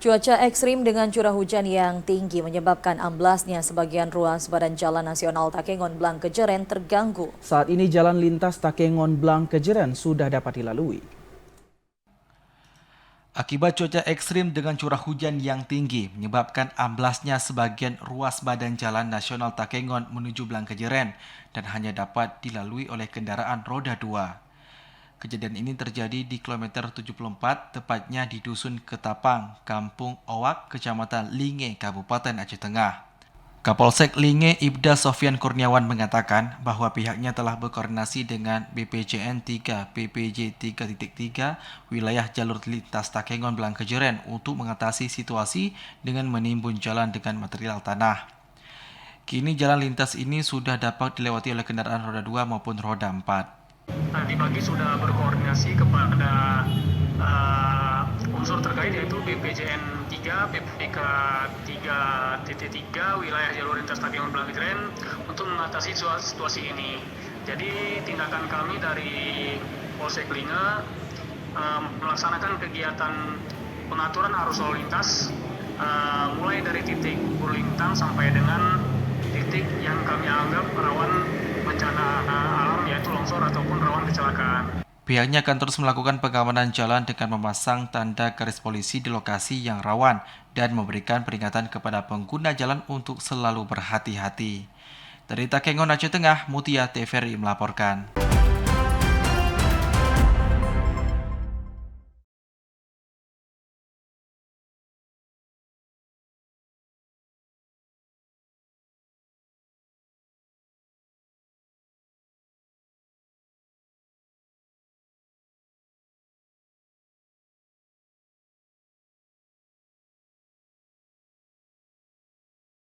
Cuaca ekstrim dengan curah hujan yang tinggi menyebabkan amblasnya sebagian ruas badan Jalan Nasional Takengon Blang Kejeren terganggu. Saat ini jalan lintas Takengon Blang Kejeren sudah dapat dilalui. Akibat cuaca ekstrim dengan curah hujan yang tinggi menyebabkan amblasnya sebagian ruas badan Jalan Nasional Takengon menuju Blang Kejeren dan hanya dapat dilalui oleh kendaraan roda 2. Kejadian ini terjadi di kilometer 74, tepatnya di Dusun Ketapang, Kampung Owak, Kecamatan Linge, Kabupaten Aceh Tengah. Kapolsek Linge Ibda Sofyan Kurniawan mengatakan bahwa pihaknya telah berkoordinasi dengan BPJN 3 PPJ 3.3 wilayah jalur lintas Takengon Blang Kejeren untuk mengatasi situasi dengan menimbun jalan dengan material tanah. Kini jalan lintas ini sudah dapat dilewati oleh kendaraan roda 2 maupun roda 4. Tadi pagi sudah berkoordinasi kepada unsur terkait yaitu BPJN 3, PPK 3.3 wilayah jalur lintas Takengon Blang Kejeren untuk mengatasi situasi ini. Jadi tindakan kami dari Polsek Linge melaksanakan kegiatan pengaturan arus lalu lintas mulai dari titik Burlintang sampai dengan titik yang kami anggap rawan bencana alam yaitu longsor ataupun rawan kecelakaan. Pihaknya akan terus melakukan pengamanan jalan dengan memasang tanda garis polisi di lokasi yang rawan dan memberikan peringatan kepada pengguna jalan untuk selalu berhati-hati. Dari Takengon, Aceh Tengah, Mutia TVRI melaporkan.